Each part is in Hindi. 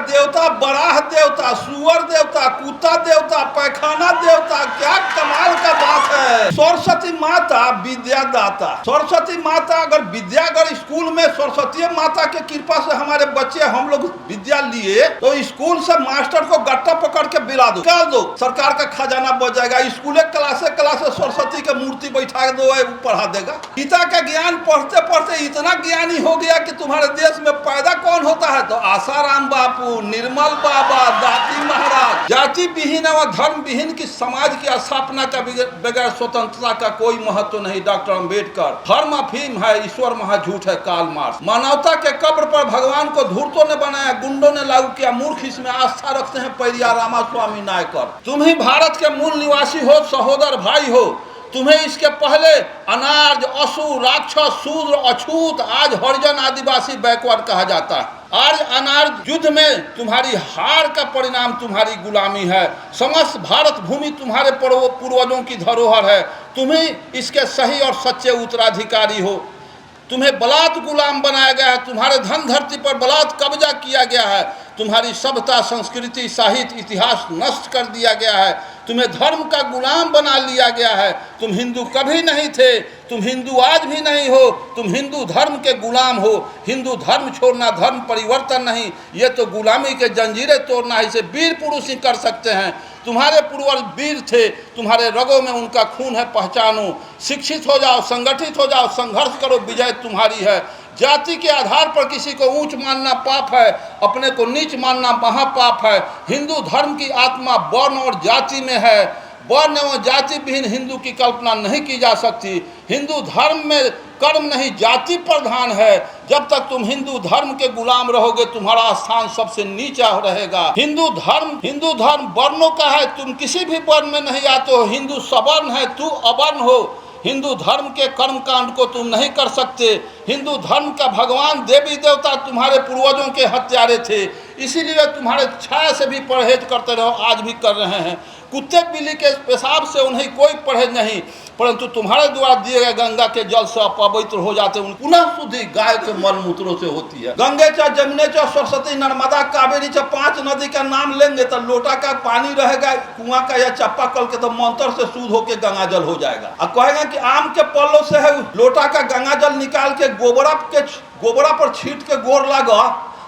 देवता, बराह देवता, सुअर देवता, कुत्ता देवता, पैखाना देवता, क्या कमाल का बात है। सरस्वती माता विद्यादाता। सरस्वती माता अगर अगर स्कूल में सरस्वती माता के कृपा से हमारे बच्चे हम लोग विद्या लिए तो स्कूल से मास्टर को गट्टा पकड़ के बिला दो, निकाल दो, सरकार का खजाना बच जाएगा। स्कूल क्लासे सरस्वती के मूर्ति बैठा दो, पढ़ा देगा। गीता का ज्ञान पढ़ते पढ़ते इतना ज्ञानी हो गया कि तुम्हारे देश में पैदा कौन होता है तो आसाराम बापू, निर्मल बाबा, दाती महाराज। जाति विहीन व धर्म विहीन की समाज की स्थापना का बगैर स्वतंत्रता का कोई महत्व नहीं। डॉक्टर अंबेडकर। धर्म अफीम है, ईश्वर महाझूठ है, कार्ल मार्क्स। मानवता के कब्र पर भगवान को धूर्तों ने बनाया, गुंडों ने लागू किया, मूर्ख इसमें आस्था रखते हैं पेरियार रामास्वामी नायकर। तुम ही भारत के मूल निवासी हो, सहोदर भाई हो। तुम्हें इसके पहले अनार्य, असुर, राक्षस, शूद्र, अछूत, आज हरिजन, आदिवासी, बैकवर्ड कहा जाता है। आज अनार्य युद्ध में तुम्हारी हार का परिणाम तुम्हारी गुलामी है। समस्त भारत भूमि तुम्हारे पूर्वजों की धरोहर है। तुम्ही इसके सही और सच्चे उत्तराधिकारी हो। तुम्हें बलात् गुलाम बनाया गया है। तुम्हारे धन धरती पर बलात् कब्जा किया गया है। तुम्हारी सभ्यता, संस्कृति, साहित्य, इतिहास नष्ट कर दिया गया है। तुम्हें धर्म का गुलाम बना लिया गया है। तुम हिंदू कभी नहीं थे, तुम हिंदू आज भी नहीं हो। तुम हिंदू धर्म के गुलाम हो। हिंदू धर्म छोड़ना धर्म परिवर्तन नहीं, ये तो गुलामी के जंजीरें तोड़ना है। इसे वीर पुरुष ही कर सकते हैं। तुम्हारे पूर्वज वीर थे, तुम्हारे रगों में उनका खून है, पहचानो। शिक्षित हो जाओ, संगठित हो जाओ, संघर्ष करो, विजय तुम्हारी है। जाति के आधार पर किसी को ऊंच मानना पाप है, अपने को नीच मानना महापाप है। हिंदू धर्म की आत्मा वर्ण और जाति में है। वर्ण एवं जाति विहीन हिंदू की कल्पना नहीं की जा सकती। हिंदू धर्म में कर्म नहीं, जाति प्रधान है। जब तक तुम हिंदू धर्म के गुलाम रहोगे तुम्हारा स्थान सबसे नीचा रहेगा। हिंदू धर्म वर्णों का है। तुम किसी भी वर्ण में नहीं आते हो। हिंदू सवर्ण है, तू अवर्ण हो। हिंदू धर्म के कर्मकांड को तुम नहीं कर सकते। हिंदू धर्म का भगवान, देवी देवता तुम्हारे पूर्वजों के हत्यारे थे, इसीलिए तुम्हारे छाया से भी परहेज करते रहो, आज भी कर रहे हैं। कुत्ते बिल्ली के पेशाब से उन्हें कोई परहेज नहीं, परंतु तुम्हारे द्वारा दिए गए गंगा के जल से अपवित्र हो जाते हैं। पुनः शुद्धि गाय के मल मूत्रों से होती है। गंगे च, जमुने च, सरस्वती, नर्मदा, कावेरी च, 5 नदी का नाम लेंगे तो लोटा का पानी रहेगा, कुआं का या चापाकल के तो मंत्र से शुद्ध होकर गंगा जल हो जाएगा। अब कहेगा कि आम के पल्लों से है लोटा का गंगा जल निकाल के गोबरा पर छीट के गोर लगा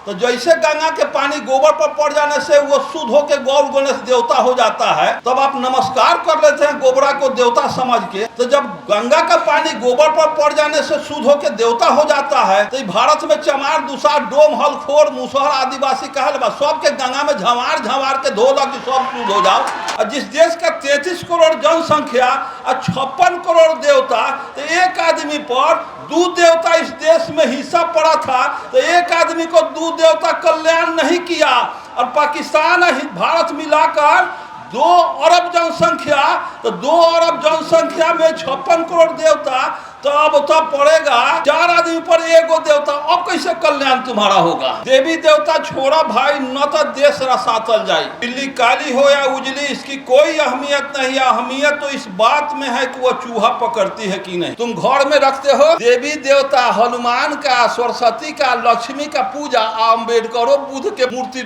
तो जैसे गंगा के पानी गोबर पर पड़ जाने से वो शुद्ध होकर गौ गणेश देवता हो जाता है। तब आप नमस्कार कर लेते हैं गोबरा को देवता समझ के। तो जब गंगा का पानी गोबर पर पड़ जाने से शुद्ध होकर देवता हो जाता है तो भारत में चमार, दुसार, डोम, हलखोर, मुसहर, आदिवासी कहल बा सबके गंगा में झमार के धो ला कि सब शुद्ध हो जाओ। और जिस देश का 33 करोड़ जनसंख्या और 56 करोड़ देवता, तो एक आदमी पर 2 देवता इस देश में हिस्सा पड़ा था तो एक आदमी को 2 देवता कल्याण नहीं किया। और पाकिस्तान और भारत मिलाकर 2 अरब जनसंख्या, तो 2 अरब जनसंख्या में 56 करोड़ देवता, तो अब तो पड़ेगा 4 आदमी पर 1 देवता। अब कैसे कल्याण तुम्हारा होगा। देवी देवता छोड़ा भाई, न तो देश रसातल जाए। बिल्ली काली हो या उजली इसकी कोई अहमियत नहीं है। अहमियत तो इस बात में है कि वो चूहा पकड़ती है कि नहीं। तुम घर में रखते हो देवी देवता, हनुमान का, सरस्वती का, लक्ष्मी का पूजा, अम्बेडकरों बुद्ध के मूर्ति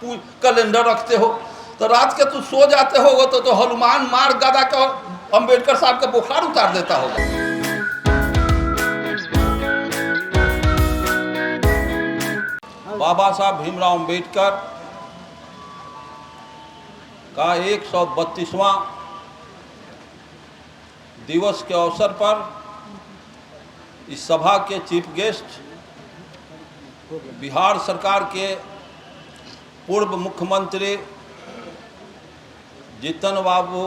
कैलेंडर रखते हो। तो रात के तू सो जाते हो तो हनुमान मार गदा का अम्बेडकर साहब का बुखार उतार देता होगा। बाबा साहब भीमराव अंबेडकर का 132वां दिवस के अवसर पर इस सभा के चीफ गेस्ट बिहार सरकार के पूर्व मुख्यमंत्री जीतन बाबू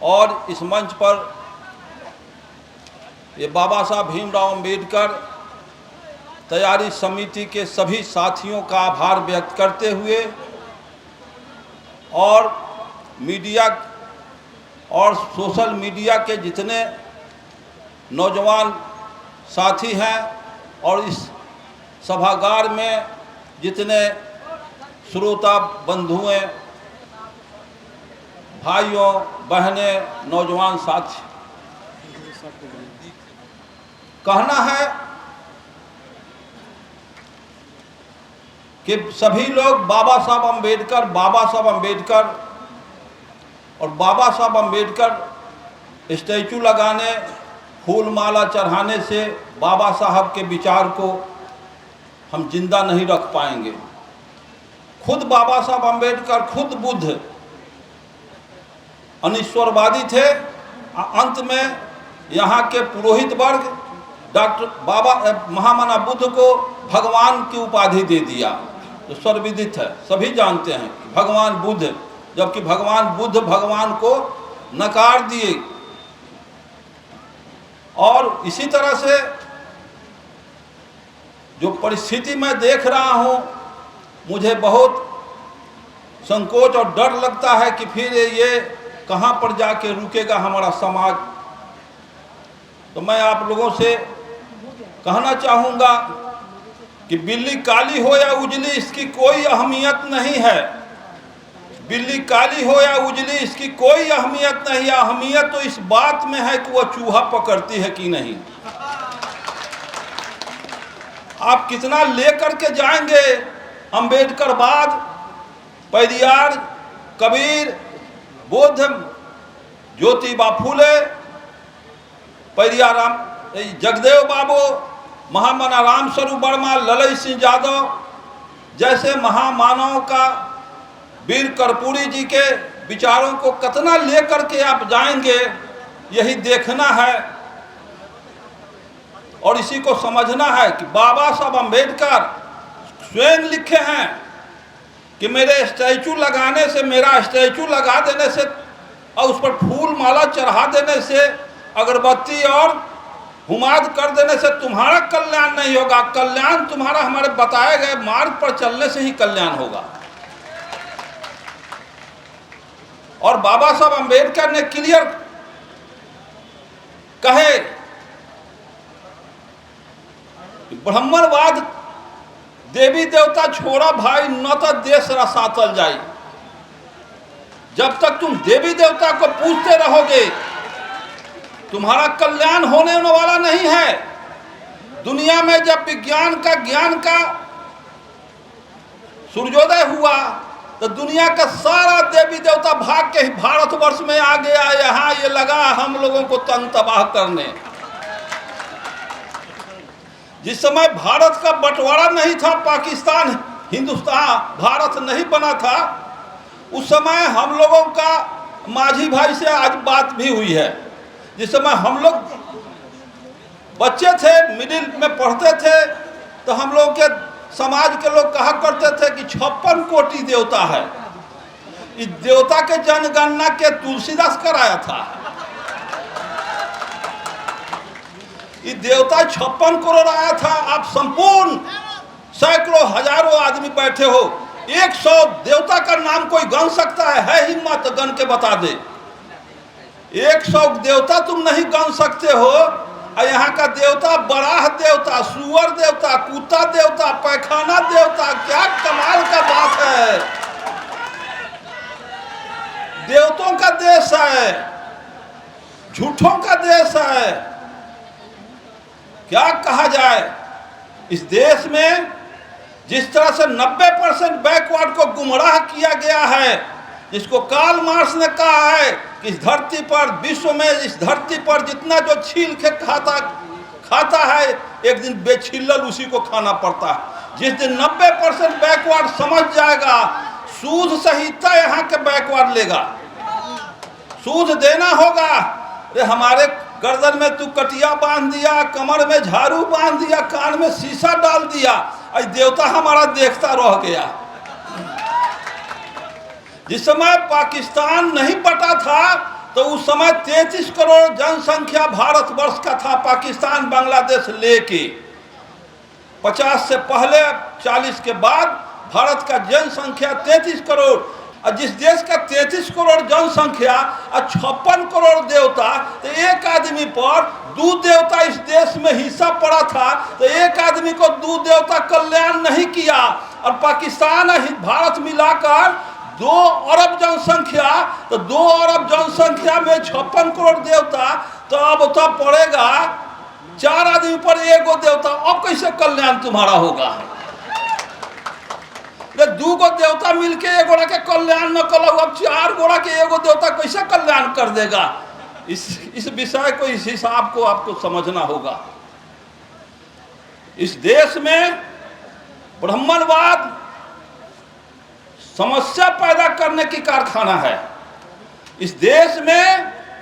और इस मंच पर ये बाबा साहब भीमराव अंबेडकर तैयारी समिति के सभी साथियों का आभार व्यक्त करते हुए और मीडिया और सोशल मीडिया के जितने नौजवान साथी हैं और इस सभागार में जितने श्रोता बंधुएं, भाइयों, बहनें, नौजवान साथी, कहना है कि सभी लोग बाबा साहब अम्बेडकर और बाबा साहब अम्बेडकर स्टैचू लगाने, फूल माला चढ़ाने से बाबा साहब के विचार को हम जिंदा नहीं रख पाएंगे। खुद बाबा साहब अम्बेडकर, खुद बुद्ध अनिश्वरवादी थे। अंत में यहाँ के पुरोहित वर्ग डॉक्टर बाबा महामना बुद्ध को भगवान की उपाधि दे दिया, तो सर्वविदित है, सभी जानते हैं भगवान बुद्ध, जबकि भगवान बुद्ध भगवान को नकार दिए। और इसी तरह से जो परिस्थिति मैं देख रहा हूँ, मुझे बहुत संकोच और डर लगता है कि फिर ये कहाँ पर जाके रुकेगा हमारा समाज। तो मैं आप लोगों से कहना चाहूँगा कि बिल्ली काली हो या उजली, इसकी कोई अहमियत नहीं है। बिल्ली काली हो या उजली, इसकी कोई अहमियत नहीं है। अहमियत तो इस बात में है कि वह चूहा पकड़ती है कि नहीं। आप कितना लेकर के जाएंगे अम्बेडकरवाद, पेरियार, कबीर, बुद्ध, ज्योतिबा फूले, पेरियाराम, जगदेव बाबू, महामना राम स्वरूप वर्मा, ललई सिंह यादव जैसे महामानव का, वीर कर्पूरी जी के विचारों को कितना लेकर के आप जाएंगे, यही देखना है और इसी को समझना है कि बाबा साहब अम्बेडकर स्वयं लिखे हैं कि मेरे स्टैचू लगाने से, मेरा स्टैचू लगा देने से और उस पर फूल माला चढ़ा देने से, अगरबत्ती और हुमाद कर देने से तुम्हारा कल्याण नहीं होगा। कल्याण तुम्हारा हमारे बताए गए मार्ग पर चलने से ही कल्याण होगा। और बाबा साहब अम्बेडकर ने क्लियर कहे ब्राह्मणवाद देवी देवता छोड़ा भाई, न तो देश रसातल जाई। जब तक तुम देवी देवता को पूजते रहोगे तुम्हारा कल्याण होने वाला नहीं है। दुनिया में जब विज्ञान का, ज्ञान का सूर्योदय हुआ तो दुनिया का सारा देवी देवता भाग के भारतवर्ष में आ गया। यहाँ ये लगा हम लोगों को तंग तबाह करने। जिस समय भारत का बंटवारा नहीं था, पाकिस्तान, हिंदुस्तान, भारत नहीं बना था, उस समय हम लोगों का माझी भाई से आज बात भी हुई है। जिस समय हम लोग बच्चे थे, मिडिल में पढ़ते थे, तो हम लोग के समाज के लोग कहा करते थे कि 56 कोटि देवता है। इस देवता के जनगणना के तुलसीदास कराया था। ये देवता 56 करोड़ आया था। आप संपूर्ण सैकड़ों हजारों आदमी बैठे हो, 100 देवता का नाम कोई गन सकता है हिम्मत तो गन के बता दे। 100 देवता तुम नहीं गन सकते हो। और यहाँ का देवता बराह देवता, सुअर देवता, कुत्ता देवता, पैखाना देवता, क्या कमाल का बात है। देवताओं का देश है, झूठों का देश है। क्या कहा जाए, इस देश में जिस तरह से 90% बैकवर्ड को गुमराह किया गया है, जिसको कार्ल मार्क्स ने कहा है कि इस धरती पर, विश्व में, इस धरती पर जितना जो छील के खाता है, एक दिन बेछिल्लल उसी को खाना पड़ता है। जिस दिन 90% बैकवर्ड समझ जाएगा, सूद सहिता यहाँ के बैकवर्ड लेगा। सूद देना होगा। अरे हमारे गर्दन में तू कटिया बांध दिया, कमर में झाड़ू बांध दिया, कान में शीशा डाल दिया, आज देवता हमारा देखता रह गया। जिस समय पाकिस्तान नहीं बटा था तो उस समय 33 करोड़ जनसंख्या भारतवर्ष का था, पाकिस्तान बांग्लादेश लेके। 50 से पहले, 40 के बाद भारत का जनसंख्या 33 करोड़। और जिस देश का 33 करोड़ जनसंख्या और 56 करोड़ देवता, तो एक आदमी पर 2 देवता इस देश में हिस्सा पड़ा था, तो एक आदमी को 2 देवता कल्याण नहीं किया। और पाकिस्तान और भारत मिलाकर 2 अरब जनसंख्या, तो 2 अरब जनसंख्या में 56 करोड़ देवता, तो अब तो पड़ेगा 4 आदमी पर 1 देवता। अब कैसे कल्याण तुम्हारा होगा? तो 2 गो देवता मिलके एगोड़ा के कल्याण न कल, अब 4 गोड़ा के एगो देवता कैसे कल्याण कर देगा? इस विषय को, इस हिसाब को आपको समझना होगा। इस देश में ब्राह्मणवाद समस्या पैदा करने की कारखाना है। इस देश में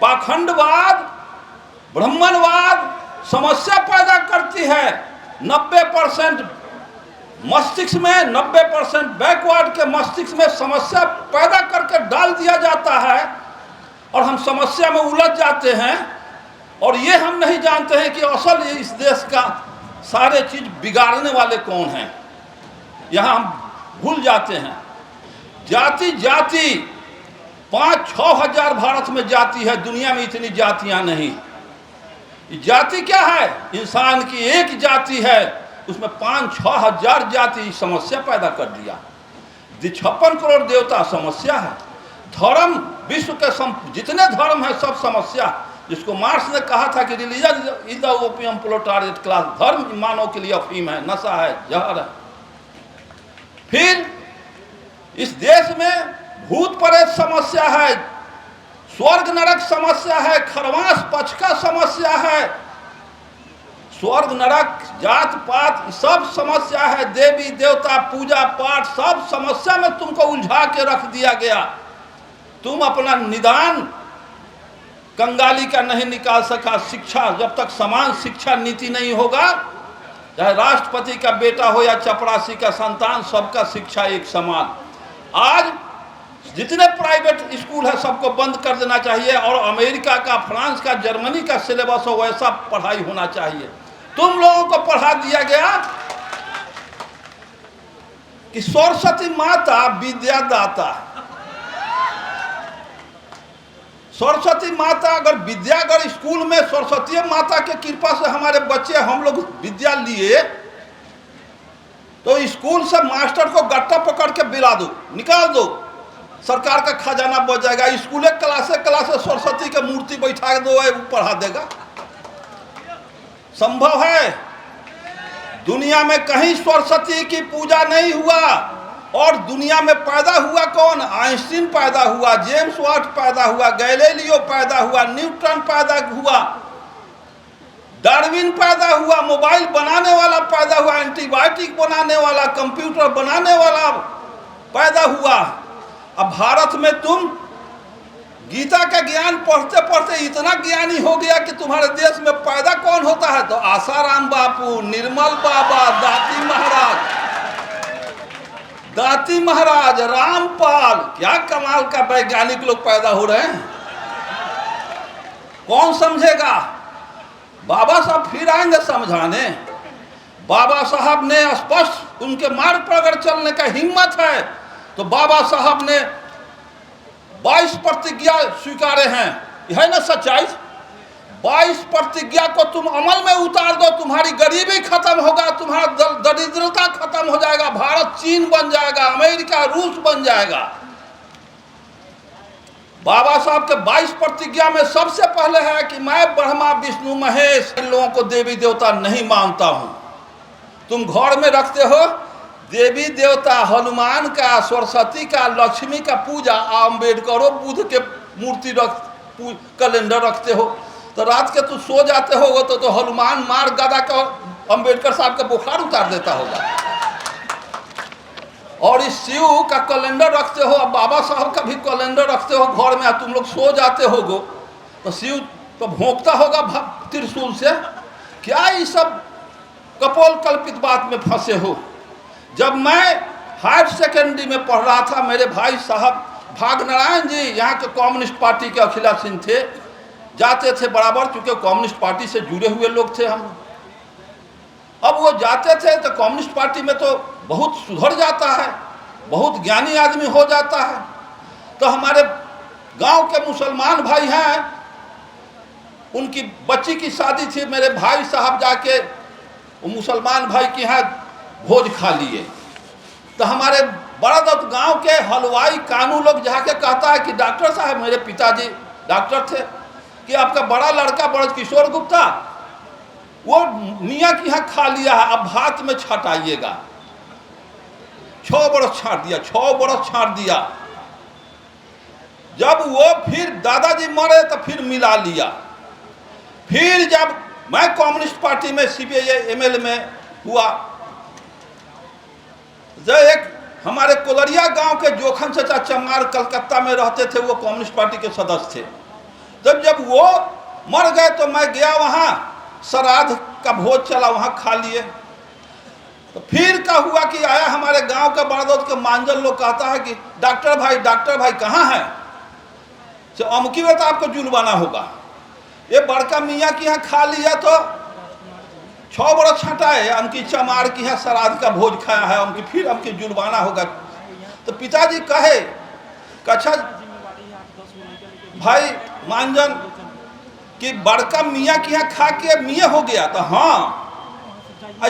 पाखंडवाद, ब्राह्मणवाद समस्या पैदा करती है। 90% मस्तिष्क में, 90% बैकवर्ड के मस्तिष्क में समस्या पैदा करके डाल दिया जाता है और हम समस्या में उलझ जाते हैं। और ये हम नहीं जानते हैं कि असल इस देश का सारे चीज बिगाड़ने वाले कौन हैं। यहाँ हम भूल जाते हैं। जाति जाति 5-6 हजार भारत में जाति है, दुनिया में इतनी जातियां नहीं। जाति क्या है? इंसान की एक जाति है, उसमें 5-6 हजार जाति समस्या पैदा कर दिया। 56 करोड़ देवता समस्या है। धर्म, विश्व के जितने धर्म है सब समस्या। जिसको मार्क्स ने कहा था कि religion is the opium proletariat class, धर्म मानव के लिए अफीम है, नशा है, जहर है। फिर इस देश में भूत प्रेत समस्या है, स्वर्ग नरक समस्या है, खरवास पक्ष का समस्या है, स्वर्ग नरक जात पात सब समस्या है, देवी देवता पूजा पाठ सब समस्या में तुमको उलझा के रख दिया गया। तुम अपना निदान कंगाली का नहीं निकाल सका। शिक्षा, जब तक समान शिक्षा नीति नहीं होगा, चाहे राष्ट्रपति का बेटा हो या चपरासी का संतान, सबका शिक्षा एक समान। आज जितने प्राइवेट स्कूल है सबको बंद कर देना चाहिए और अमेरिका का, फ्रांस का, जर्मनी का सिलेबस हो वैसा पढ़ाई होना चाहिए। तुम लोगों को पढ़ा दिया गया कि सरस्वती माता विद्यादाता। सरस्वती माता अगर विद्या, अगर स्कूल में सरस्वती माता के कृपा से हमारे बच्चे, हम लोग विद्या लिए, तो स्कूल से मास्टर को गट्टा पकड़ के बिला दो, निकाल दो, सरकार का खजाना बच जाएगा। स्कूल क्लासे सरस्वती के मूर्ति बैठा दो, वो पढ़ा देगा। संभव है? दुनिया में कहीं सरस्वती की पूजा नहीं हुआ। और दुनिया में पैदा हुआ कौन? आइंस्टीन पैदा हुआ, जेम्स वाट पैदा हुआ, गैलीलियो पैदा हुआ, न्यूटन पैदा हुआ, डार्विन पैदा हुआ, मोबाइल बनाने वाला पैदा हुआ, एंटीबायोटिक बनाने वाला, कंप्यूटर बनाने वाला पैदा हुआ। अब भारत में तुम गीता का ज्ञान पढ़ते पढ़ते इतना ज्ञानी हो गया कि तुम्हारे देश में पैदा कौन होता है? तो आसाराम बापू, निर्मल बाबा, दाती महाराज, रामपाल, क्या कमाल का वैज्ञानिक लोग पैदा हो रहे हैं। कौन समझेगा? बाबा साहब फिर आएंगे समझाने। बाबा साहब ने स्पष्ट उनके मार्ग पर अगर चलने का हिम्मत है तो बाबा साहब ने 22 प्रतिज्ञा स्वीकारे हैं। यह है ना सच्चाई? 22 प्रतिज्ञा को तुम अमल में उतार दो, तुम्हारी गरीबी खत्म होगा, तुम्हारा दरिद्रता खत्म हो जाएगा, भारत चीन बन जाएगा, अमेरिका रूस बन जाएगा। बाबा साहब के 22 प्रतिज्ञा में सबसे पहले है कि मैं ब्रह्मा विष्णु महेश इन लोगों को देवी देवता नहीं मानता हूं। तुम घर में रखते हो देवी देवता, हनुमान का, सरस्वती का, लक्ष्मी का पूजा, अम्बेडकरों बुद्ध के मूर्ति कैलेंडर रखते हो, तो रात के तू सो जाते हो तो हनुमान मार गदा का अम्बेडकर साहब का बुखार उतार देता होगा। और इस शिव का कैलेंडर रखते हो, अब बाबा साहब का भी कैलेंडर रखते हो घर में, तुम लोग सो जाते होगो तो शिव तो भोंकता होगा त्रिशूल से। क्या ये सब कपोल कल्पित बात में फंसे हो? जब मैं हायर सेकेंडरी में पढ़ रहा था, मेरे भाई साहब भागनारायण जी यहाँ के कम्युनिस्ट पार्टी के अखिला सिंह थे, जाते थे बराबर, चूंकि कम्युनिस्ट पार्टी से जुड़े हुए लोग थे हम। अब वो जाते थे तो कम्युनिस्ट पार्टी में तो बहुत सुधर जाता है, बहुत ज्ञानी आदमी हो जाता है। तो हमारे गांव के मुसलमान भाई हैं, उनकी बच्ची की शादी थी, मेरे भाई साहब जाके वो मुसलमान भाई के यहाँ भोज खा लिए। तो हमारे बड़ा दत्त गांव के हलवाई कानू लोग जाके कहता है कि डॉक्टर साहब, मेरे पिताजी डॉक्टर थे, कि आपका बड़ा लड़का ब्रज किशोर गुप्ता वो मियाँ के यहाँ खा लिया है, अब भात में छटाइएगा। 6 बरस छाड़ दिया, 6 बरस छाड़ दिया। जब वो फिर दादाजी मरे तो फिर मिला लिया। फिर जब मैं कम्युनिस्ट पार्टी में CPI ML में हुआ, जो एक हमारे कोलरिया गांव के जोखन चचा चमार कलकत्ता में रहते थे, वो कम्युनिस्ट पार्टी के सदस्य थे। जब वो मर गए तो मैं गया वहाँ, श्राद्ध का भोज चला, वहाँ खा लिए। तो फिर क्या हुआ कि आया हमारे गांव का बड़दौत के मांझल लोग, कहता है कि डॉक्टर भाई कहाँ हैं? तो अमकी में तो आपको जुलवाना होगा। ये बड़का मियाँ के यहाँ खा लिया तो 6 बरस छटा है, अमकी चमार की यहाँ श्राद्ध का भोज खाया है, अमकी फिर अमकी जुलवाना होगा। तो पिताजी कहे अच्छा भाई मांझन कि बड़का मियाँ के यहाँ खा के मियाँ हो गया, तो हाँ।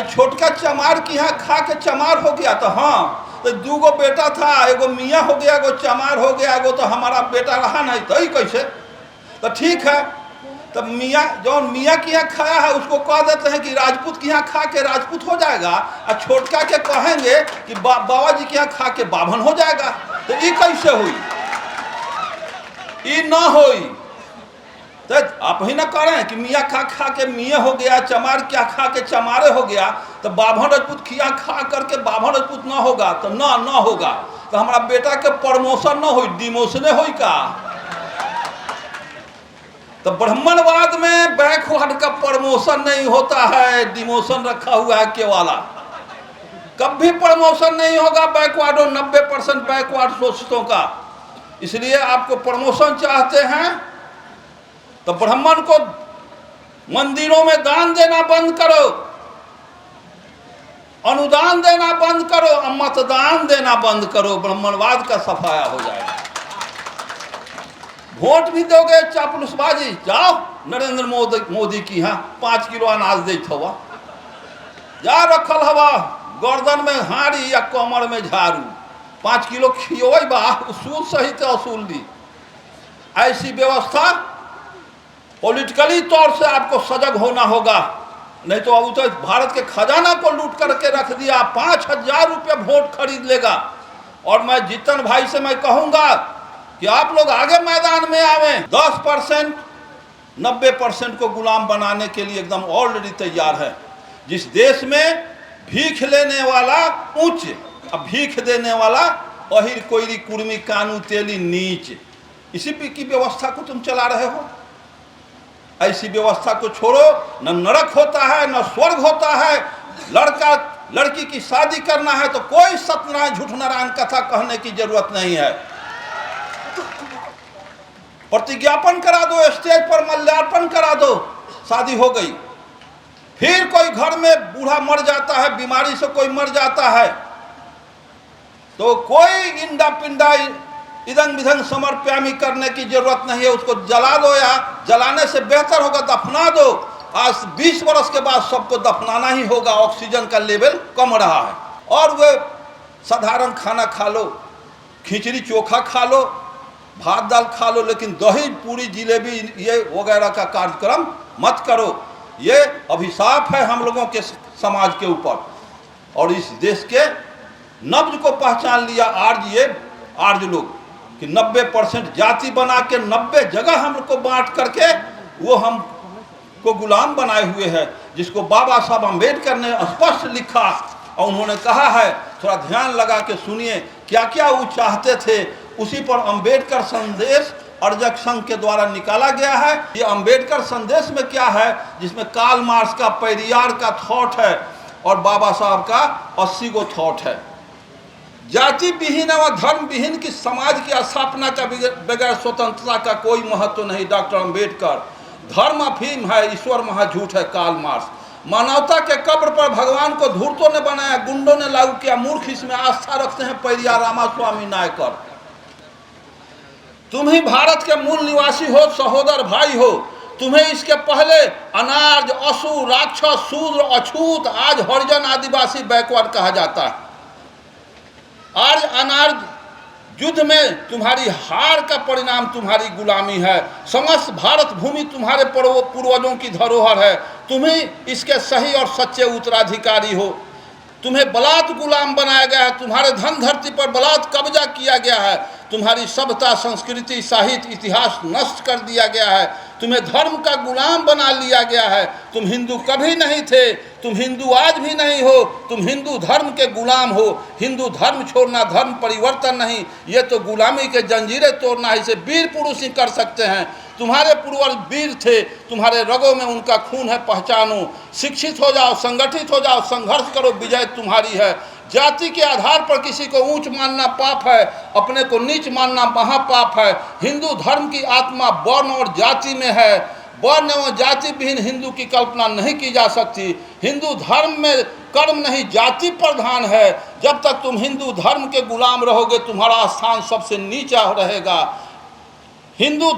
छोटका चमार की यहाँ खा के चमार हो गया, तो हाँ। तो 2 गो बेटा था, एगो मियाँ हो गया, एगो चमार हो गया, एगो तो हमारा बेटा रहा नहीं, तो ही कैसे? तो ठीक है, तब मियाँ जो मियाँ की यहाँ खाया है उसको कह देते हैं कि राजपूत की यहाँ खा के राजपूत हो जाएगा, और छोटका के कहेंगे कि बाबा जी के यहाँ खा के बाभन हो जाएगा। तो ये कैसे हुई? ये ना हुई। तो आप ही ना करें कि मियाँ खा के मियाँ हो गया, चमार क्या खा के चमारे हो गया, तो बाभन राजपूत खिया खा करके बाभन राजपूत ना होगा, तो ना होगा। तो हमारा बेटा के प्रमोशन ना हो, डिमोशने हो का। तो ब्राह्मणवाद में बैकवर्ड का प्रमोशन नहीं होता है, डिमोशन रखा हुआ है केवाला। कभी प्रमोशन नहीं होगा बैकवर्ड और 90% बैकवर्ड सोचतों का। इसलिए आपको प्रमोशन चाहते हैं तो ब्राह्मण को मंदिरों में दान देना बंद करो, अनुदान देना बंद करो, मतदान देना बंद करो, ब्राह्मणवाद का सफाया हो जाएगा। वोट भी दोगे चापलूसबाजी, जाओ नरेंद्र मोदी की यहाँ 5 किलो अनाज दे हवा, जा रखल हवा गर्दन में हाड़ी या कमर में झाड़ू, 5 किलो खियो बा, उसूल सहित असूल दी। ऐसी व्यवस्था पॉलिटिकली तौर से आपको सजग होना होगा, नहीं तो अब तो भारत के खजाना को लूट करके रख दिया। 5000 रुपये वोट खरीद लेगा। और मैं जीतन भाई से मैं कहूँगा कि आप लोग आगे मैदान में आवें। 10% 90% को गुलाम बनाने के लिए एकदम ऑलरेडी तैयार है। जिस देश में भीख लेने वाला ऊंच, अब भीख देने वाला अहिर कोयरी कुर्मी कानू तेली नीच, इसी की व्यवस्था को तुम चला रहे हो। ऐसी व्यवस्था को छोड़ो, न नरक होता है न स्वर्ग होता है। लड़का लड़की की शादी करना है तो कोई सत्यनारायण झूठ नारायण कथा कहने की जरूरत नहीं है। प्रतिज्ञापन करा दो, स्टेज पर माल्यार्पण करा दो, शादी हो गई। फिर कोई घर में बूढ़ा मर जाता है, बीमारी से कोई मर जाता है, तो कोई इंडा पिंडा इधन विधन समर्प्यामी करने की जरूरत नहीं है। उसको जला दो, या जलाने से बेहतर होगा दफना दो। आज 20 वर्ष के बाद सबको दफनाना ही होगा, ऑक्सीजन का लेवल कम रहा है। और वे साधारण खाना खा लो, खिचड़ी चोखा खा लो, भात दाल खा लो, लेकिन दही पूरी जिलेबी ये वगैरह का कार्यक्रम मत करो। ये अभिशाप है हम लोगों के समाज के ऊपर। और इस देश के नब्ज को पहचान लिया आर्य लोग कि 90% जाति बना के 90 जगह हमको बांट करके वो हम को गुलाम बनाए हुए हैं, जिसको बाबा साहब अम्बेडकर ने स्पष्ट लिखा। और उन्होंने कहा है, थोड़ा ध्यान लगा के सुनिए क्या क्या वो चाहते थे। उसी पर अम्बेडकर संदेश अर्जक संघ के द्वारा निकाला गया है। ये अम्बेडकर संदेश में क्या है, जिसमें कार्ल मार्क्स का, पेरियार का थॉट है और बाबा साहब का 80 गो थॉट है। जाति विहीन व धर्म विहीन की समाज की स्थापना का बगैर स्वतंत्रता का कोई महत्व नहीं, डॉक्टर अम्बेडकर। धर्म अफीम है, ईश्वर महाझूठ है, कार्ल मार्क्स। मानवता के कब्र पर भगवान को धूर्तों ने बनाया, गुंडों ने लागू किया, मूर्ख इसमें आस्था रखते हैं, पेरियार रामास्वामी नायकर। तुम ही भारत के मूल निवासी हो, सहोदर भाई हो। तुम्हें इसके पहले अनार्य, असुर, राक्षस, शूद्र, अछूत, आज हरिजन, आदिवासी, बैकवर्ड कहा जाता है। आज अनार्य युद्ध में तुम्हारी हार का परिणाम तुम्हारी गुलामी है। समस्त भारत भूमि तुम्हारे पूर्वजों की धरोहर है। तुम ही इसके सही और सच्चे उत्तराधिकारी हो। तुम्हें बलात् गुलाम बनाया गया है, तुम्हारे धन धरती पर बलात् कब्जा किया गया है, तुम्हारी सभ्यता संस्कृति साहित्य इतिहास नष्ट कर दिया गया है, तुम्हें धर्म का गुलाम बना लिया गया है। तुम हिंदू कभी नहीं थे, तुम हिंदू आज भी नहीं हो, तुम हिंदू धर्म के गुलाम हो। हिंदू धर्म छोड़ना धर्म परिवर्तन नहीं, ये तो गुलामी के जंजीरें तोड़ना है, इसे वीर पुरुष ही कर सकते हैं। तुम्हारे पूर्वज वीर थे, तुम्हारे रगों में उनका खून है, पहचानो। शिक्षित हो जाओ, संगठित हो जाओ, संघर्ष करो, विजय तुम्हारी है। जाति के आधार पर किसी को ऊंच मानना पाप है, अपने को नीच मानना महापाप है। हिंदू धर्म की आत्मा वर्ण और जाति में है, वर्ण एवं जाति विहीन हिंदू की कल्पना नहीं की जा सकती। हिंदू धर्म में कर्म नहीं जाति प्रधान है। जब तक तुम हिंदू धर्म के गुलाम रहोगे, तुम्हारा स्थान सबसे नीचा रहेगा। हिंदू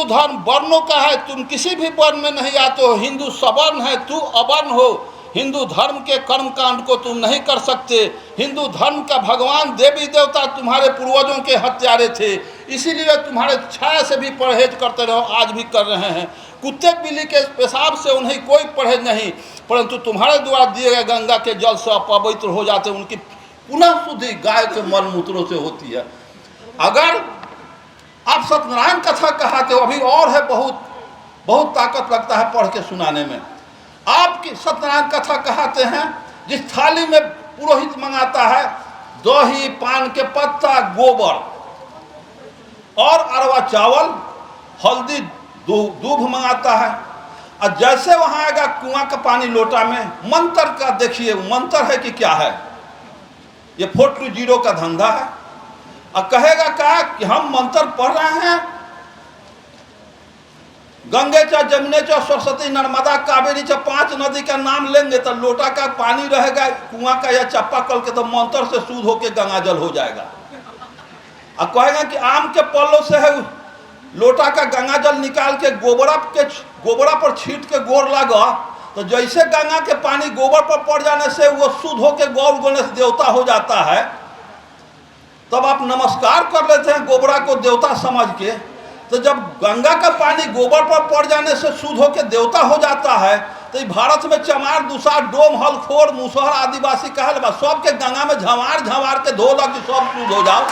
धर्म वर्णों का है, तुम किसी भी वर्ण में नहीं आते हो। हिंदू सवर्ण है, तू अवर्ण हो। हिंदू धर्म के कर्मकांड को तुम नहीं कर सकते। हिंदू धर्म का भगवान देवी देवता तुम्हारे पूर्वजों के हत्यारे थे, इसीलिए तुम्हारे छाया से भी परहेज करते रहो, आज भी कर रहे हैं। कुत्ते बिल्ली के पेशाब से उन्हें कोई परहेज नहीं, परंतु तुम्हारे द्वारा दिए गए गंगा के जल से अपवित्र हो जाते, उनकी पुनः शुद्धि गाय के मल मूत्रों से होती है। अगर आप सत्यनारायण कथा कहते हो, अभी और है, बहुत ताकत लगता है पढ़ के सुनाने में। आपकी सत्यनारायण कथा कहते हैं, जिस थाली में पुरोहित मंगाता है दही, पान के पत्ता, गोबर और अरवा चावल, हल्दी, दूध मंगाता है, और जैसे वहां आएगा कुआं का पानी लोटा में, मंत्र का देखिए, मंत्र है कि क्या है, ये 420 का धंधा है। और कहेगा क्या कि हम मंत्र पढ़ रहे हैं, गंगे चा, जमुने चा, सरस्वती, नर्मदा, कावेरी चा, 5 नदी का नाम लेंगे तो लोटा का पानी रहेगा कुआं का या चापाकल के, तो मंत्र से शुद्ध होके गंगाजल हो जाएगा। और कहेगा कि आम के पल्लों से है लोटा का गंगाजल निकाल के गोबरा पर छीट के गोर लगा, तो जैसे गंगा के पानी गोबर पर पड़ जाने से वो शुद्ध होके गौ गणेश देवता हो जाता है। तब आप नमस्कार कर लेते हैं गोबरा को देवता समझ के। तो जब गंगा का पानी गोबर पर पड़ जाने से शुद्ध होकर देवता हो जाता है, तो भारत में चमार, दुसार, डोम, हलखोर, मुसहर, आदिवासी कहल बा, सब के गंगा में झमार के धो ला कि सब शुद्ध हो जाओ।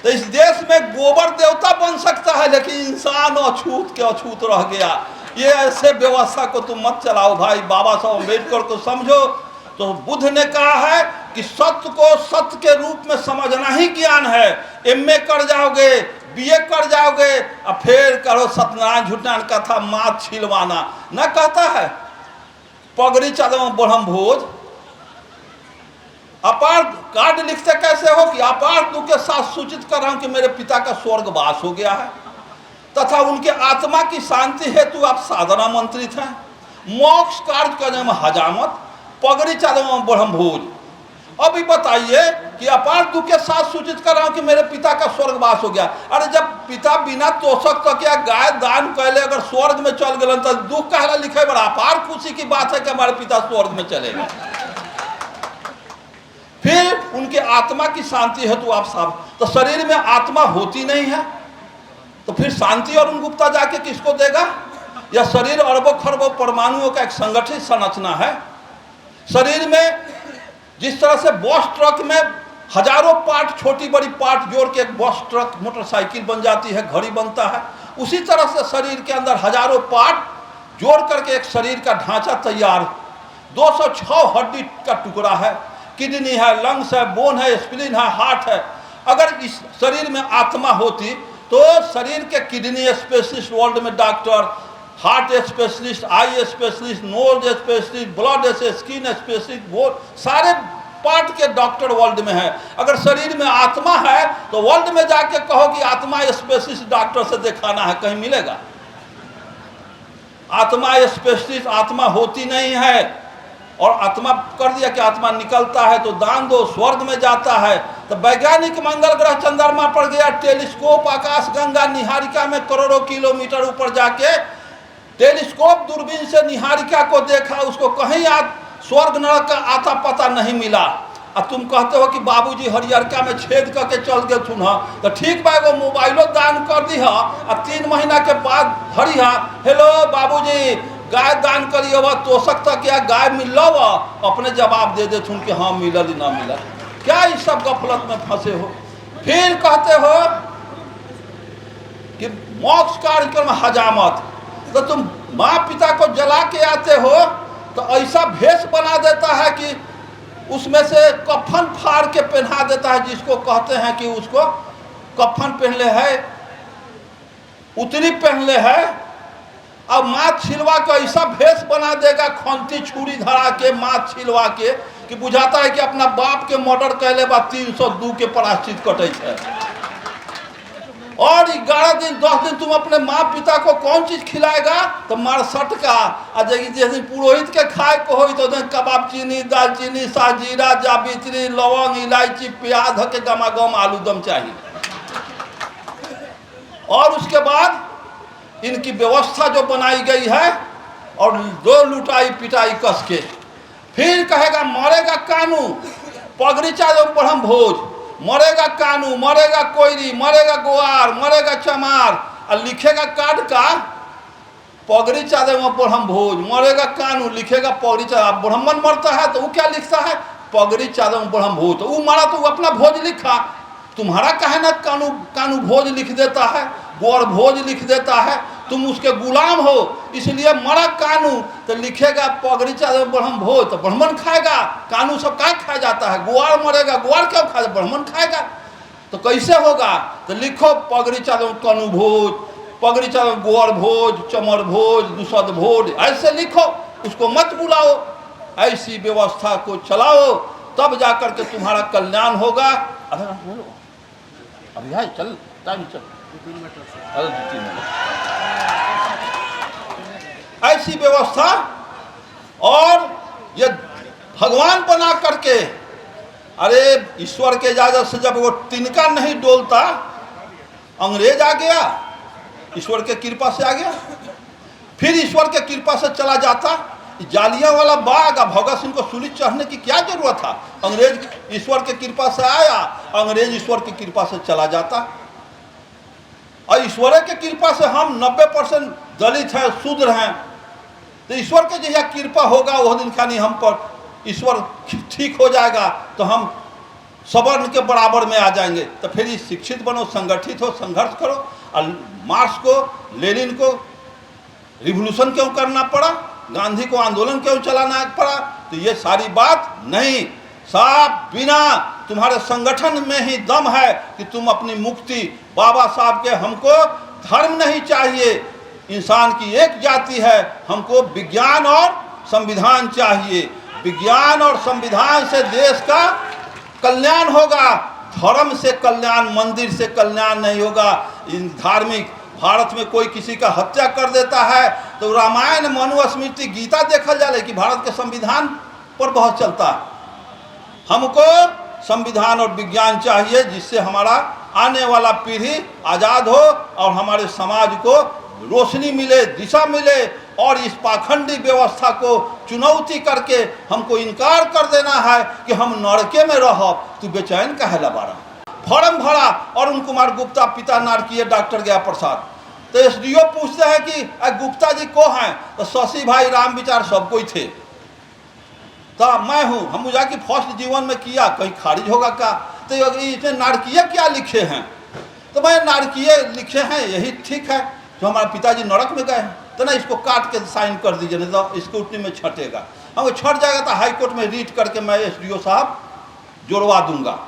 तो इस देश में गोबर देवता बन सकता है, लेकिन इंसान अछूत के अछूत रह गया। ये ऐसे व्यवस्था को तुम मत चलाओ भाई। बाबा साहब अम्बेडकर को समझो। तो बुद्ध ने कहा है कि सत्य को सत्य के रूप में समझना ही ज्ञान है। एमए कर जाओगे, बीए कर जाओगे, और फिर करो सत्यनारायण झूठान कथा, मात छिलवाना न कहता है। पगड़ी चलो ब्रह्म भोज, अपार कार्ड लिखते कैसे हो कि अपार दुख के साथ सूचित कर रहा हूं कि मेरे पिता का स्वर्गवास हो गया है, तथा उनके आत्मा की शांति हेतु आप साधना मंत्रित हैं। मोक्ष कार्य का नाम हजामत, पगड़ी चलो ब्रह्म भोज। अभी बताइए कि अपार दुख के साथ सूचित कर रहा हूं कि मेरे पिता का स्वर्गवास हो गया। अरे जब पिता बिना तोषक तो क्या गाय दान कैले अगर स्वर्ग में चल गए तो दुख कहला लिखे, बड़ा अपार खुशी की बात है कि हमारे पिता स्वर्ग में चले गए। फिर उनके आत्मा की शांति हेतु आप साहब, तो शरीर में आत्मा होती नहीं है, तो फिर शांति और गुप्ता जाके किसको देगा? यह शरीर अरबों खरबों परमाणुओं का एक संगठित संरचना है। शरीर में जिस तरह से बस ट्रक में हजारों पार्ट, छोटी बड़ी पार्ट जोड़ के एक बस ट्रक मोटरसाइकिल बन जाती है, घड़ी बनता है, उसी तरह से शरीर के अंदर हजारों पार्ट जोड़ करके एक शरीर का ढांचा तैयार। 206 हड्डी का टुकड़ा है, किडनी है, लंग्स है, बोन है, स्प्लीन है, हार्ट है। अगर इस शरीर में आत्मा होती तो शरीर के किडनी स्पेशलिस्ट वर्ल्ड में doctor, heart specialist, eye specialist, nose specialist, blood skin specialist, वो सारे पार्ट के डॉक्टर वर्ल्ड में है। अगर शरीर में आत्मा है तो वर्ल्ड में जाके कहो कि आत्मा स्पेशलिस्ट डॉक्टर से दिखाना है, कहीं मिलेगा? आत्मा स्पेशलिस्ट आत्मा होती नहीं है। और आत्मा कर दिया कि आत्मा निकलता है तो दान दो, स्वर्ग में जाता है। तो वैज्ञानिक मंगल ग्रह चंद्रमा पर गया, टेलीस्कोप आकाश गंगा निहारिका में करोड़ों किलोमीटर ऊपर जाके टेलीस्कोप दूरबीन से निहारिका को देखा, उसको कहीं स्वर्ग नरक का आता पता नहीं मिला। और तुम कहते हो कि बाबूजी हरियरका में छेद करके चल गए थुन, तो ठीक बा, एगो मोबाइलो दान कर दी और 3 महीना के बाद हरिहा, हेलो बाबूजी गाय दान करिए वह तोषक तक या गाय मिल वह अपने जवाब दे सुन के हाँ मिलल ना मिलल। क्या इस सब गफलत में फंसे हो? फिर कहते हो कि मोक्ष कार्यक्रम हजामत, तो तुम माँ पिता को जला के आते हो तो ऐसा भेष बना देता है कि उसमें से कफन फाड़ के पहना देता है, जिसको कहते हैं कि उसको कफन पहनले है, उतरी पहनले है। अब माँ छिलवा के ऐसा भेष बना देगा, खंती छुरी धरा के माँ छिलवा के, कि बुझाता है कि अपना बाप के मर्डर कैले बा 302 के प्रायश्चित कटे है। और 11 दिन 10 दिन तुम अपने माँ पिता को कौन चीज खिलाएगा? तो मारसट का आ जिस दिन पुरोहित के खाए को हो तो कबाब चीनी, दालचीनी, साजीरा, जावित्री, लवंग, इलायची, प्याज के गमागम आलूदम चाहिए। और उसके बाद इनकी व्यवस्था जो बनाई गई है और दो लुटाई पिटाई कस के, फिर कहेगा मरेगा कानू, पगड़ी चाहे ब्रह्म भोज, मरेगा कानू, मरेगा कोयरी, मरेगा गुआर, मरेगा चमार, और लिखेगा काट का पगड़ी चादे में ब्रह्म भोज, मरेगा कानू, लिखेगा पगड़ी चादे। ब्राह्मण मरता है तो वो क्या लिखता है? पगड़ी चादे में ब्रह्म भोज। तो वो मरा तो वो अपना भोज लिखा, तुम्हारा कहे ना कानू कानू भोज लिख देता है, गौर भोज लिख देता है, तुम उसके गुलाम हो, इसलिए मरा कानू तो लिखेगा पगड़ी चादे ब्रह्म भोज, तो ब्राह्मण खाएगा। कानू सब क्या खाया जाता है? गुआर मरेगा, गुआर क्यों खाएगा? ब्राह्मण खाएगा। तो कैसे होगा? तो लिखो पगड़ी चादे कानू भोज, पगड़ी चादे गौर भोज, चमर भोज, दुसद भोज, ऐसे लिखो, उसको मत बुलाओ। ऐसी व्यवस्था को चलाओ, तब जाकर के तुम्हारा कल्याण होगा। अभी है चल टाइम चल, अरे 2-3 मिनट। ऐसी व्यवस्था, और ये भगवान बना करके, अरे ईश्वर के इजाजत से जब वो तिनका नहीं डोलता, अंग्रेज आ गया, ईश्वर के कृपा से आ गया, फिर ईश्वर के कृपा से चला जाता। जालियांवाला बाग, भगत सिंह को सूली चढ़ने की क्या जरूरत था? अंग्रेज ईश्वर के कृपा से आया, अंग्रेज ईश्वर की कृपा से चला जाता। और ईश्वर के कृपा से हम 90% दलित हैं, शूद्र हैं, तो ईश्वर के जैसा कृपा होगा वह दिन खानी हम पर ईश्वर ठीक हो जाएगा तो हम सवर्ण के बराबर में आ जाएंगे। तो फिर शिक्षित बनो, संगठित हो, संघर्ष करो। और मार्क्स को, लेनिन को रिवोल्यूशन क्यों करना पड़ा? गांधी को आंदोलन क्यों चलाना पड़ा? तो ये सारी बात नहीं, साफ बिना तुम्हारे संगठन में ही दम है कि तुम अपनी मुक्ति, बाबा साहब के हमको धर्म नहीं चाहिए, इंसान की एक जाति है, हमको विज्ञान और संविधान चाहिए। विज्ञान और संविधान से देश का कल्याण होगा, धर्म से कल्याण, मंदिर से कल्याण नहीं होगा। इन धार्मिक भारत में कोई किसी का हत्या कर देता है तो रामायण, मनुस्मृति, गीता देखा जाए कि भारत के संविधान पर बहुत चलता है। हमको संविधान और विज्ञान चाहिए जिससे हमारा आने वाला पीढ़ी आज़ाद हो और हमारे समाज को रोशनी मिले, दिशा मिले। और इस पाखंडी व्यवस्था को चुनौती करके हमको इनकार कर देना है कि हम नरके में रह, तू बेचैन काहे ला बारा? फॉर्म भरा अरुण कुमार गुप्ता, पिता नारकीय डॉक्टर गया प्रसाद। तो एसडीओ पूछते हैं कि गुप्ता जी को हैं? तो शशि भाई, राम विचार सब कोई थे। तो मैं हूँ, हम जाके फर्स्ट जीवन में किया, कहीं खारिज होगा क्या? तो इसमें नारकीय क्या लिखे हैं? तो मैं नारकीय लिखे हैं, यही ठीक है। जो हमारे पिताजी नरक में गए हैं तो ना इसको काट के साइन कर दीजिए, नहीं तो स्क्रूटनी में छटेगा। हमको छट जाएगा तो हाई कोर्ट में रीट करके मैं एसडीओ साहब जोड़वा दूंगा।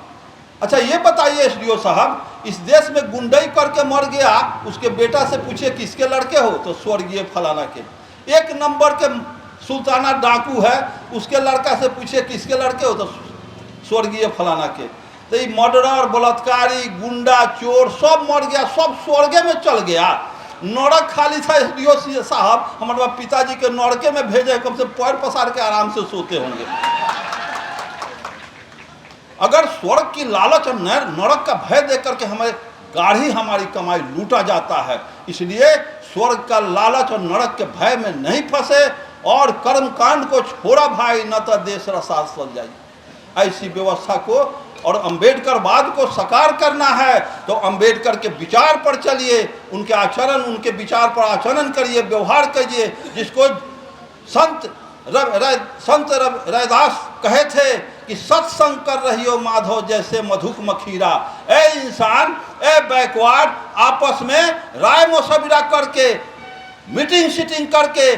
अच्छा ये बताइए एसडीओ साहब, इस देश में गुंडई करके मर गया, उसके बेटा से पूछिए किसके लड़के हो? तो स्वर्गीय फलाना के। एक नंबर के सुल्ताना डाकू है, उसके लड़का से पूछिए किसके लड़के हो? तो स्वर्गीय फलाना के। तो ये मर्डरर, बलात्कारी, गुंडा, चोर सब मर गया, सब स्वर्गे में चल गया। नरक खाली था। एसडीओ साहब हमारे पिताजी के नरके में भेजे, कम से पैर पसार के आराम से सोते होंगे। अगर स्वर्ग की लालच और नरक का भय देख करके हमारे गाढ़ी हमारी कमाई लूटा जाता है, इसलिए स्वर्ग का लालच और नरक के भय में नहीं फंसे और कर्म कांड को छोड़ा भाई, न तो देश रसास चल जाए। ऐसी व्यवस्था को और अम्बेडकरवाद को साकार करना है तो अम्बेडकर के विचार पर चलिए, उनके आचरण, उनके विचार पर आचरण करिए, व्यवहार करिए। जिसको संत रैदास कहे थे कि सत्संग कर रही हो माधव जैसे मधुक मखीरा। ए इंसान, ए बैकवर्ड, आपस में राय मशविरा करके, मीटिंग सीटिंग करके,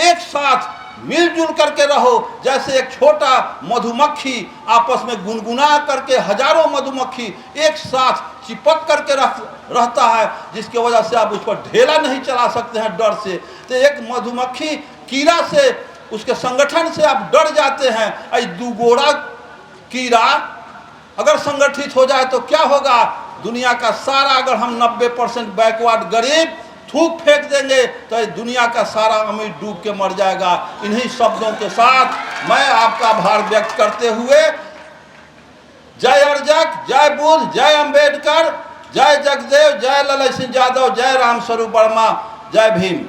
एक साथ मिलजुल करके रहो। जैसे एक छोटा मधुमक्खी आपस में गुनगुना करके हजारों मधुमक्खी एक साथ चिपक करके रहता है, जिसकी वजह से आप उस पर ढेला नहीं चला सकते हैं डर से। तो एक मधुमक्खी कीड़ा से, उसके संगठन से आप डर जाते हैं। ऐ दुगोड़ा कीड़ा अगर संगठित हो जाए तो क्या होगा? दुनिया का सारा, अगर हम 90% बैकवर्ड गरीब थूक फेंक देंगे तो दुनिया का सारा अमीर डूब के मर जाएगा। इन्हीं शब्दों के साथ मैं आपका आभार व्यक्त करते हुए, जय अर्जक, जय बुद्ध, जय अंबेडकर, जय जगदेव, जय ललन सिंह यादव, जय राम स्वरूप वर्मा, जय भीम।